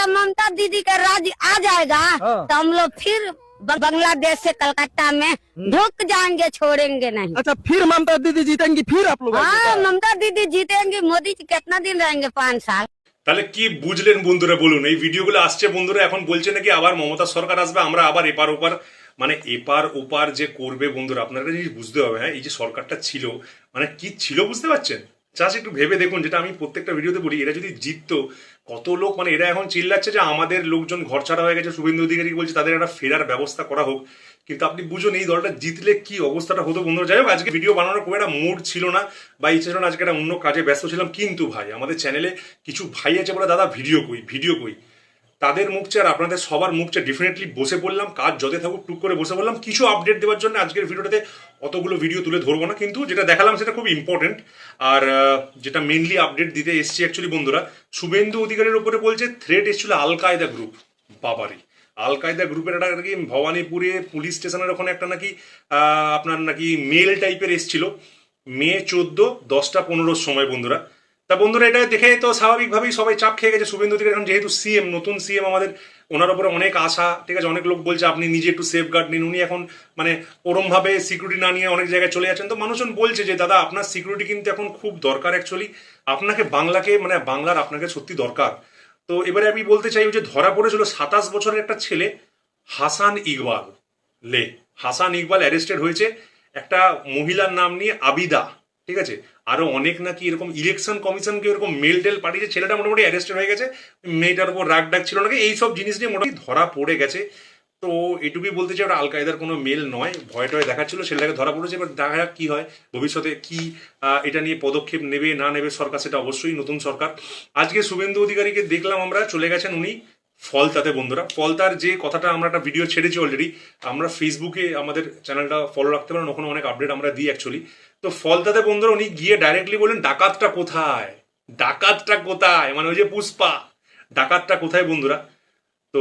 अगर ममता दीदी का राज आ जाएगा तो हम लोग फिर बांग्लादेश से कलकत्ता में ढुक जाएंगे, छोड़ेंगे नहीं। अच्छा, फिर ममता दीदी जीतेंगी, फिर आप लोग हाँ, आइएगा? ममता दीदी जीतेंगी। मोदी जी कितना दिन रहेंगे? 5 साल। তাহলে কি বুঝলেন বন্ধুরা বলুন? এই ভিডিওগুলো আসছে বন্ধুরা, এখন বলছে নাকি আবার মমতা সরকার আসবে, আমরা আবার এপার ওপার, মানে এপার ওপার যে করবে বন্ধুরা, আপনারা জিনিস বুঝতে হবে। হ্যাঁ, এই যে সরকারটা ছিল, মানে কি ছিল বুঝতে পারছেন? জাস্ট একটু ভেবে দেখুন, যেটা আমি প্রত্যেকটা ভিডিওতে বলি, এরা যদি জিততো, কত লোক, মানে এরা এখন চিল্লাচ্ছে যে আমাদের লোকজন ঘরছাড়া হয়ে গেছে, শুভেন্দু অধিকারী বলছে তাদের একটা ফেরার ব্যবস্থা করা হোক। কিন্তু আপনি বুঝুন এই দলটা জিতলে কি অবস্থাটা হতো বন্ধুরা। যাই হোক, আজকে ভিডিও বানানোর খুব একটা মুড ছিল না বা ইচ্ছে ছিল না, আজকে একটা অন্য কাজে ব্যস্ত ছিলাম। কিন্তু ভাই, আমাদের চ্যানেলে কিছু ভাই আছে বলে দাদা ভিডিও কই, তাদের মুখছে আর আপনাদের সবার মুখছে ডেফিনেটলি বসে পড়লাম, কাজ যতই থাকুক টুক করে বসে পড়লাম কিছু আপডেট দেওয়ার জন্য। আজকের ভিডিওটাতে অতগুলো ভিডিও তুলে ধরবো না, কিন্তু যেটা দেখালাম সেটা খুব ইম্পর্টেন্ট। আর যেটা মেনলি আপডেট দিতে এসছি অ্যাকচুয়ালি বন্ধুরা, শুভেন্দু অধিকারীর উপরে বলছে থ্রেট এসেছিল আল কায়দা গ্রুপ। বাবারি, আল কায়দা গ্রুপের একটা নাকি ভবানীপুরে পুলিশ স্টেশনের ওখানে একটা নাকি আপনার নাকি মেল টাইপের এসছিল মে 14 10টা 15 সময় বন্ধুরা। তা বন্ধুরা, এটা দেখে তো স্বাভাবিকভাবেই সবাই চাপ খেয়ে গেছে। শুভেন্দু অধিকারী এখন যেহেতু সিএম, নতুন সিএম আমাদের, ওনার ওপরে অনেক আশা, ঠিক আছে। অনেক লোক বলছে আপনি নিজে একটু সেফ গার্ড নিন। উনি এখন মানে ওরমভাবে সিকিউরিটি না নিয়ে অনেক জায়গায় চলে যাচ্ছেন। তো মানুষজন বলছে যে দাদা আপনার সিকিউরিটি কিন্তু এখন খুব দরকার অ্যাকচুয়ালি, আপনাকে বাংলাকে, মানে বাংলার আপনাকে সত্যি দরকার। তো এবারে আমি বলতে চাই, যে ধরা পড়েছিল 27 বছরের একটা ছেলে হাসান ইকবাল অ্যারেস্টেড হয়েছে একটা মহিলার নাম নিয়ে, আবিদা, ঠিক আছে। আরো অনেক নাকি এরকম ইলেকশন কমিশনকে এরকম মেল টেল পাঠিয়েছে, ছেলেটা মোটামুটি অ্যারেস্টেড হয়ে গেছে। মেয়েটার উপর রাগ ডাক ছিল নাকি, এইসব জিনিস নিয়ে মোটামুটি ধরা পড়ে গেছে। তো এটুকুই বলতে চাই, ওটা আল কায়দার কোনো মেল নয়, ভয় টয় দেখাচ্ছিল, ছেলেটাকে ধরা পড়েছে। এবার দেখা যাক কি হয় ভবিষ্যতে, কি এটা নিয়ে পদক্ষেপ নেবে না নেবে সরকার, সেটা অবশ্যই নতুন সরকার। আজকে শুভেন্দু অধিকারীকে দেখলাম আমরা, চলে গেছেন উনি ফলতাতে বন্ধুরা। ফলতার যে কথাটা আমরা একটা ভিডিও ছেড়েছি অলরেডি, আমরা ফেসবুকে আমাদের চ্যানেলটা ফলো রাখতে পারেন, ওখানে অনেক আপডেট আমরা দিই অ্যাকচুয়ালি। তো ফলতাতে বন্ধুরা উনি গিয়ে ডাইরেক্টলি বললেন ডাকাতটা কোথায়, মানে ওই যে পুষ্পা, ডাকাতটা কোথায় বন্ধুরা। তো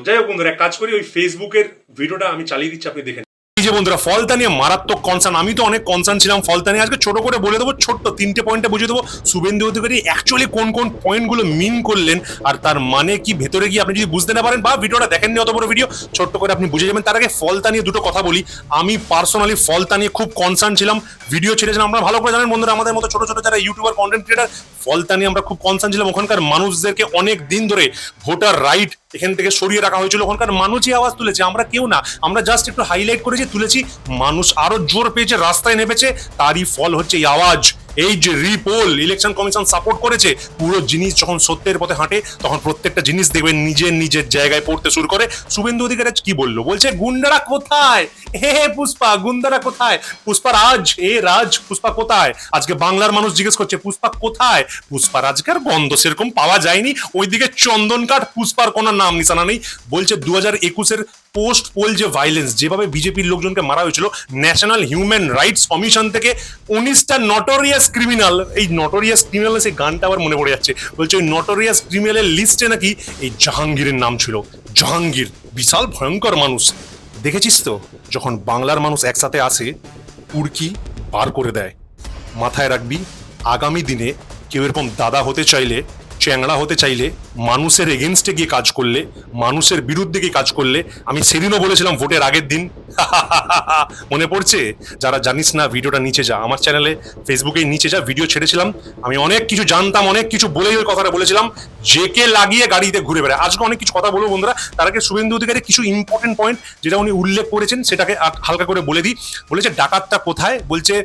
যাই হোক বন্ধুরা, এক কাজ করি, ওই ফেসবুকের ভিডিওটা আমি চালিয়ে দিচ্ছি, আপনি দেখেন। এই যে বন্ধুরা, ফলতা নিয়ে মারাত্মক কনসার্ন, আমি তো অনেক কনসার্ন ছিলাম ফলতা নিয়ে। আজকে ছোট করে বলে দেবো, ছোট্ট 3টে পয়েন্টে বুঝিয়ে দেবো শুভেন্দু অধিকারী অ্যাকচুয়ালি কোন কোন পয়েন্টগুলো মিন করলেন, আর তার মানে কি ভেতরে গিয়ে আপনি যদি বুঝতে না পারেন বা ভিডিওটা দেখেননি অত বড় ভিডিও, ছোট্ট করে আপনি বুঝে যাবেন। তার আগে ফলতা নিয়ে দুটো কথা বলি। আমি পার্সোনালি ফলতা নিয়ে খুব কনসার্ন ছিলাম, ভিডিও ছেড়েছিলাম, আপনারা ভালো করে জানেন বন্ধুরা, আমাদের মতো ছোট ছোট যারা ইউটিউবার কন্টেন্ট ক্রিয়েটার, ফলতা নিয়ে আমরা খুব কনসার্ন ছিলাম। ওখানকার মানুষদেরকে অনেক দিন ধরে ভোটার রাইট এখান থেকে সরিয়ে রাখা হয়েছিল, ওখানকার মানুষই আওয়াজ তুলেছে, আমরা কেউ না, আমরা জাস্ট একটু হাইলাইট করেছি, তুলেছি। মানুষ আরো জোর পেয়েছে, রাস্তায় নেমেছে, তারই ফল হচ্ছে এই আওয়াজ। এই যে রিপোল, ইলেকশন কমিশন সাপোর্ট করেছে, পুরো জিনিস যখন সত্যের পথে হাঁটে তখন প্রত্যেকটা জিনিস দেখবেন নিজের জায়গায় পড়তে শুরু করে। শুভেন্দু অধিকারী কি বললো, বলছে গুন্ডারা কোথায়, হে পুষ্পা, গুন্ডারা কোথায়, পুষ্পা রাজ, পুষ্পা কোথায়। আজকে বাংলার মানুষ জিজ্ঞেস করছে পুষ্পা কোথায়। পুষ্পা রাজকার গন্ধ সেরকম পাওয়া যায়নি, ওইদিকে চন্দন কাঠ, পুষ্পার কোনো নাম নিশানা নেই। বলছে 2021-এর পোস্ট পোল যে ভাইলেন্স, যেভাবে বিজেপির লোকজনকে মারা হয়েছিল, ন্যাশনাল হিউম্যান রাইটস কমিশন থেকে 19টা নটোরিয়াস ক্রিমিনাল, এই নটোরিয়াস ক্রিমিনাল, সেই গানটা আবার মনে পড়ে যাচ্ছে, বলছে ওই নটোরিয়াস ক্রিমিনালের লিস্টে নাকি এই জাহাঙ্গীরের নাম ছিল। জাহাঙ্গীর বিশাল ভয়ঙ্কর মানুষ, দেখেছিস তো, যখন বাংলার মানুষ একসাথে আসে উড়কি বার করে দেয়। মাথায় রাখবি, আগামী দিনে কেউ এরকম দাদা হতে চাইলে, চ্যাংড়া হতে চাইলে, মানুষের এগেনস্টে গিয়ে কাজ করলে, মানুষের বিরুদ্ধে গিয়ে কাজ করলে, আমি সেদিনও বলেছিলাম ভোটের আগের দিন, মনে পড়ছে? যারা জানিস না ভিডিওটা নিচে যা, আমার চ্যানেলে ফেসবুকে নিচে যা, ভিডিও ছেড়েছিলাম। আমি অনেক কিছু জানতাম, অনেক কিছু বলেই ওই কথাটা বলেছিলাম, জেকে লাগিয়ে গাড়িতে ঘুরে বেড়ায়। আজকে অনেক কিছু কথা বলবো বন্ধুরা, তার আগে শুভেন্দু অধিকারী কিছু ইম্পর্টেন্ট পয়েন্ট যেটা উনি উল্লেখ করেছেন সেটাকে হালকা করে বলে দিই। বলেছে ডাকাতটা কোথায়, বলছে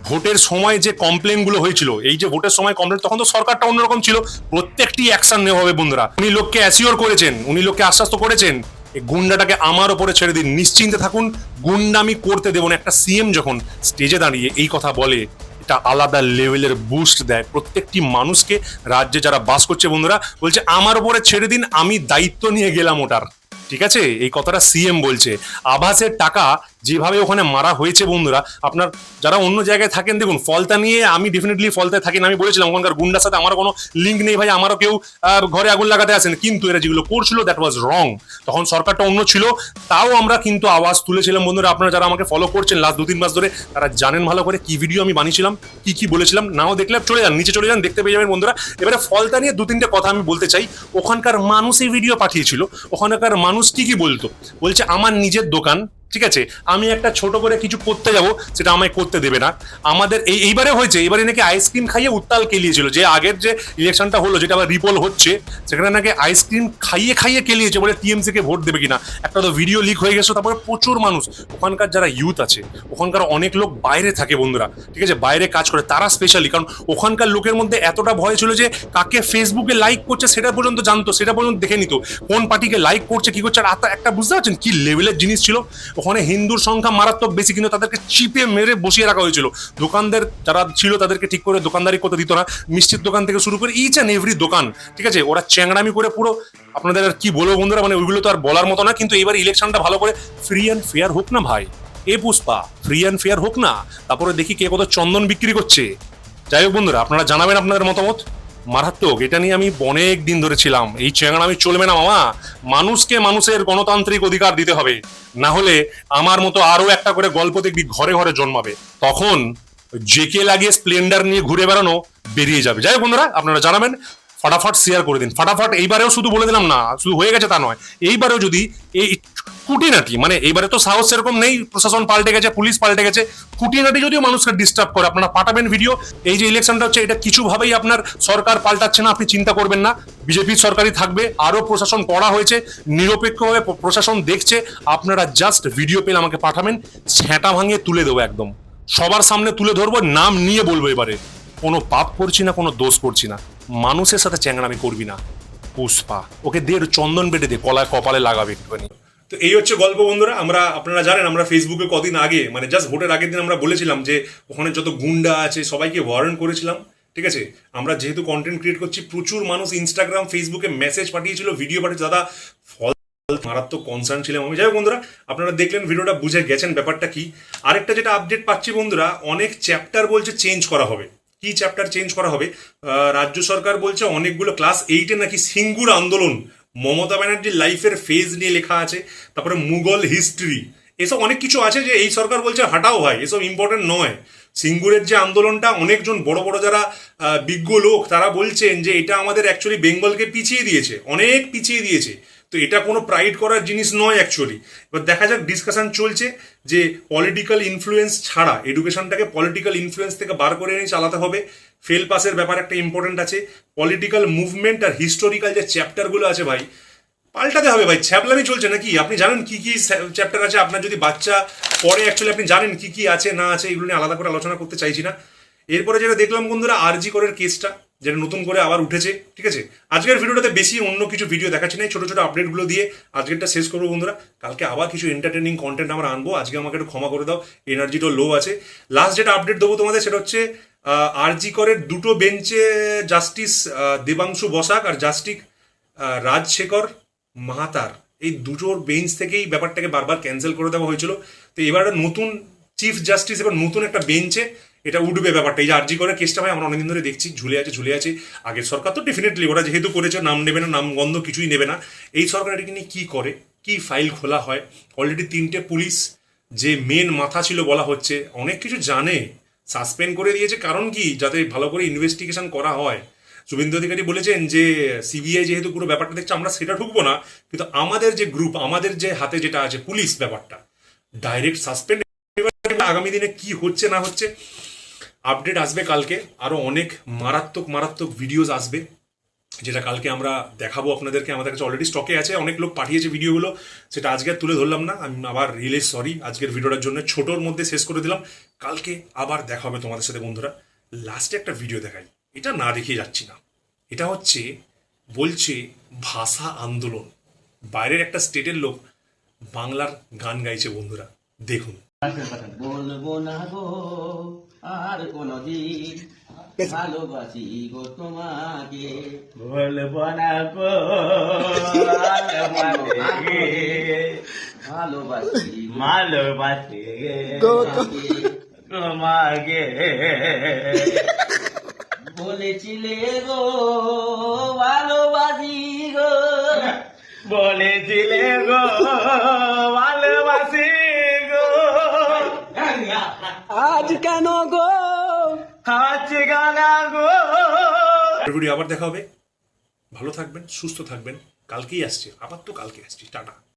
ভোটের সময় যে কমপ্লেন গুলো হয়েছিল, এই যে ভোটের সময় কমপ্লেন, তখন তো সরকারটা অন্যরকম ছিল, প্রত্যেকটি অ্যাকশন নেওয়া হবে বন্ধুরা। উনি লোককে অ্যাসিওর করেছেন, উনি লোককে আশ্বস্ত করেছেন, এই গুন্ডাটাকে আমার ওপরে ছেড়ে দিন, নিশ্চিন্তে থাকুন, গুন্ডামি করতে দেবো না। একটা সিএম যখন স্টেজে দাঁড়িয়ে এই কথা বলে, এটা আলাদা লেভেলের বুস্ট দেয় প্রত্যেকটি মানুষকে, রাজ্যে যারা বাস করছে বন্ধুরা। বলছে আমার ওপরে ছেড়ে দিন, আমি দায়িত্ব নিয়ে গেলাম ওটার, ঠিক আছে। এই কথাটা সিএম বলছে। আবাসের টাকা যেভাবে ওখানে মারা হয়েছে বন্ধুরা, আপনার যারা অন্য জায়গায় থাকেন দেখুন, ফলতা নিয়ে আমি ডেফিনেটলি ফলতায় থাকি না, আমি বলেছিলাম ওখানকার গুন্ডার সাথে আমারও কোনো লিঙ্ক নেই ভাই, আমারও কেউ ঘরে আগুন লাগাতে আসেন, কিন্তু এরা যেগুলো করছিল দ্যাট ওয়াজ রং। তখন সরকারটা অন্য ছিল, তাও আমরা কিন্তু আওয়াজ তুলেছিলাম বন্ধুরা। আপনারা যারা আমাকে ফলো করছেন লাস্ট 2-3 মাস ধরে, তারা জানেন ভালো করে কি ভিডিও আমি বানিয়েছিলাম, কি কি বলেছিলাম। নাও দেখলে চলে যান, নিচে চলে যান, দেখতে পেয়ে যাবেন বন্ধুরা। এবারে ফলতা নিয়ে 2-3টে কথা আমি বলতে চাই। ওখানকার মানুষ এই ভিডিও পাঠিয়েছিল, ওখানকার মানুষ কি বলতো, বলছে আমার নিজের দোকান, ঠিক আছে, আমি একটা ছোট করে কিছু করতে যাব, সেটা আমায় করতে দেবে না। আমাদের এইবারে হয়েছে, এবারে নাকি আইসক্রিম খাইয়ে উত্তাল কেলিয়েছিল, যে আগের যে ইলেকশনটা হলো, যেটা আবার রিপোল হচ্ছে, সেখানে নাকি আইসক্রিম খাইয়ে খাইয়ে কেলিয়েছে বলে টিএমসি কে ভোট দেবে কিনা। একটা তো ভিডিও লিক হয়ে গেছে। তারপরে প্রচুর মানুষ, ওখানকার যারা ইউথ আছে, ওখানকার অনেক লোক বাইরে থাকে বন্ধুরা, ঠিক আছে, বাইরে কাজ করে, তারা স্পেশালি, কারণ ওখানকার লোকের মধ্যে এতটা ভয় ছিল যে কাকে ফেসবুকে লাইক করছে সেটা পর্যন্ত জানতো, সেটা পর্যন্ত দেখে নিত, কোন পার্টিকে লাইক করছে কি করছে। আর একটা বুঝতে পারছেন কি লেভেলের জিনিস ছিল ওখানে। হিন্দুর সংখ্যা মারাত্মক বেশি, কিন্তু তাদেরকে চিপে মেরে বসিয়ে রাখা হয়েছিল। দোকানদার যারা ছিল তাদেরকে ঠিক করে দোকানদারি করতে দিত না, মিষ্টির দোকান থেকে শুরু করে ইচ অ্যান্ড এভরি দোকান, ঠিক আছে, ওরা চ্যাংড়ামি করে পুরো, আপনাদের আর কি বলবো বন্ধুরা, মানে ওইগুলো তো আর বলার মতো না। কিন্তু এবার ইলেকশনটা ভালো করে ফ্রি অ্যান্ড ফেয়ার হোক না ভাই, এ পুষ্পা, ফ্রি অ্যান্ড ফেয়ার হোক না, তারপরে দেখি কে কত চন্দন বিক্রি করছে। যাই হোক বন্ধুরা, আপনারা জানাবেন আপনাদের মতামত। মারাত্মক, এটা নিয়ে আমি অনেক দিন ধরে ছিলাম, এই চ্যাংড়ামি চলবে না মামা। মানুষকে মানুষের গণতান্ত্রিক অধিকার দিতে হবে, না হলে আমার মতো আরো একটা করে গল্প দেখবি ঘরে ঘরে জন্মাবে, তখন জেকে লাগিয়ে স্প্লেন্ডার নিয়ে ঘুরে বেড়ানো বেরিয়ে যাবে। যাই হোক বন্ধুরা, আপনারা জানাবেন, ফাটাফাট শেয়ার করে দিন, ফাটাফাট। এইবারেও শুধু বলে দিলাম না, শুধু হয়ে গেছে তা নয়, এইবারেও যদি এই খুঁটিনাটি, মানে এইবারে তো সাহস এরকম নেই, প্রশাসন পাল্টে গেছে, পুলিশ পাল্টে গেছে, খুঁটিনাটি যদিও মানুষকে ডিস্টার্ব করে, আপনারা পাঠাবেন ভিডিও। এই যে ইলেকশনটা হচ্ছে, এটা কিছুভাবেই আপনার সরকার পাল্টাচ্ছে না, আপনি চিন্তা করবেন না, বিজেপির সরকারই থাকবে, আরো প্রশাসন করা হয়েছে, নিরপেক্ষভাবে প্রশাসন দেখছে। আপনারা জাস্ট ভিডিও পেলে আমাকে পাঠাবেন, ছ্যাঁটা ভাঙিয়ে তুলে দেবো, একদম সবার সামনে তুলে ধরবো, নাম নিয়ে বলবো। এবারে কোনো পাপ করছি না, কোনো দোষ করছি না, মানুষের সাথে চ্যাংড়ামি করবি না পুষ্পা, ওকে দিয়ে চন্দন বেটে দে, কলায় কপালে লাগাবে একটুখানি। তো এই হচ্ছে গল্প বন্ধুরা। আপনারা জানেন, আমরা ফেসবুকে কদিন আগে, মানে জাস্ট ভোটের আগের দিন আমরা বলেছিলাম যে ওখানে যত গুন্ডা আছে সবাইকে ওয়ারেন্ট করেছিলাম, ঠিক আছে। আমরা যেহেতু কন্টেন্ট ক্রিয়েট করছি, প্রচুর মানুষ ইনস্টাগ্রাম ফেসবুকে মেসেজ পাঠিয়েছিল, ভিডিও পাঠিয়েছিল, দাদা ফল মারাত্মক কনসার্ন ছিলাম আমি। যাই হোক বন্ধুরা, আপনারা দেখলেন, ভিডিওটা বুঝে গেছেন ব্যাপারটা কি। আরেকটা যেটা আপডেট পাচ্ছি বন্ধুরা, অনেক চ্যাপ্টার বলছে চেঞ্জ করা হবে। কি চ্যাপ্টার চেঞ্জ করা হবে? রাজ্য সরকার বলছে অনেকগুলো ক্লাস 8-এ নাকি সিঙ্গুর আন্দোলন, মমতা ব্যানার্জির লাইফের ফেজ নিয়ে লেখা আছে, তারপরে মুঘল হিস্ট্রি, এসব অনেক কিছু আছে যে এই সরকার বলছে হাটাও ভাই, এসব ইম্পর্টেন্ট নয়। সিঙ্গুরের যে আন্দোলনটা, অনেকজন বড় বড় যারা বিজ্ঞ লোক তারা বলছেন যে এটা আমাদের অ্যাকচুয়ালি বেঙ্গলকে পিছিয়ে দিয়েছে, অনেক পিছিয়ে দিয়েছে। তো এটা কোনো প্রাইড করার জিনিস নয় অ্যাকচুয়ালি। এবার দেখা যাক, ডিসকাশন চলছে যে পলিটিক্যাল ইনফ্লুয়েন্স ছাড়া এডুকেশনটাকে পলিটিক্যাল ইনফ্লুয়েন্স থেকে বার করে এনে চালাতে হবে। ফেল পাসের ব্যাপার একটা ইম্পর্টেন্ট আছে, পলিটিক্যাল মুভমেন্ট আর হিস্টোরিক্যাল যে চ্যাপ্টারগুলো আছে ভাই পাল্টাতে হবে ভাই। ছ্যাবলামি চলছে নাকি? আপনি জানেন কি কি চ্যাপ্টার আছে, আপনার যদি বাচ্চা পড়ে অ্যাকচুয়ালি আপনি জানেন কি কি আছে না আছে, এগুলো নিয়ে আলাদা করে আলোচনা করতে চাইছি না। এরপরে যেটা দেখলাম বন্ধুরা, আরজি করের কেসটা যেটা নতুন করে আবার উঠেছে, ঠিক আছে। আজকের ভিডিওটাতে বেশি অন্য কিছু ভিডিও দেখাচ্ছি না, ছোটো ছোটো আপডেটগুলো দিয়ে আজকেরটা শেষ করবো বন্ধুরা। কালকে আবার কিছু এন্টারটেনিং কন্টেন্ট আমরা আনবো। আজকে আমাকে একটু ক্ষমা করে দাও, এনার্জিটা লো আছে। লাস্ট যেটা আপডেট দেবো তোমাদের সেটা হচ্ছে আরজি করের দুটো বেঞ্চে জাস্টিস দেবাংশু বসাক আর জাস্টিস রাজশেখর মাহাতার, এই দুটোর বেঞ্চ থেকেই ব্যাপারটাকে বারবার ক্যান্সেল করে দেওয়া হয়েছিল। তো এবার নতুন চিফ জাস্টিস, এবার নতুন একটা বেঞ্চে এটা উঠবে ব্যাপারটা। এই যে আরজি করার কেসটা ভাই আমরা অনেকদিন ধরে দেখছি, ঝুলে আছে। আগের সরকার তো ডেফিনেটলি ওরা যেহেতু করেছে, নাম নেবে না, নাম গন্ধ কিছুই নেবে না। এই সরকার এটাকে নিয়ে কী করে, কি ফাইল খোলা হয়? অলরেডি 3টে পুলিশ যে মেন মাথা ছিল বলা হচ্ছে, অনেক কিছু জানে, সাসপেন্ড করে দিয়েছে। কারণ কি? যাতে ভালো করে ইনভেস্টিগেশন করা হয়। শুভেন্দু অধিকারী বলেছেন যে সিবিআই যেহেতু পুরো ব্যাপারটা দেখছে, আমরা সেটা ঢুকবো না, কিন্তু আমাদের যে গ্রুপ, আমাদের যে হাতে যেটা আছে পুলিশ, ব্যাপারটা ডাইরেক্ট সাসপেন্ড। আগামী দিনে কি হচ্ছে না হচ্ছে আপডেট আসবে কালকে, আরো অনেক মারাত্মক ভিডিওস আসবে, যেটা কালকে আমরা দেখাবো আপনাদেরকে। আমাদের কাছে অলরেডি স্টকে আছে, অনেক লোক পাঠিয়েছে ভিডিওগুলো, সেটা আজকে আর তুলে ধরলাম না। আমি আবার রিয়েলি সরি, আজকের ভিডিওটার জন্য ছোটোর মধ্যে শেষ করে দিলাম। কালকে আবার দেখা হবে তোমাদের সাথে বন্ধুরা। লাস্টে একটা ভিডিও দেখাই, এটা না দেখিয়ে যাচ্ছি না। এটা হচ্ছে বলছে ভাষা আন্দোলন, বাইরের একটা স্টেটের লোক বাংলার গান গাইছে বন্ধুরা, দেখুন। বলবো না গো আর কোনদিন ভালোবাসি গো তোমাকে, বলবো না গো ভালোবাসি ভালোবাসি তোমাকে বলেছিলে গো ভালোবাসি গো বলেছিলে গো ভালোবাসি গো আজ কেন গো আজ গানা গো। ভিডিও আবার দেখা হবে, ভালো থাকবেন, সুস্থ থাকবেন। কালকেই আসছে, আবার তো কালকে আসছি, টাটা।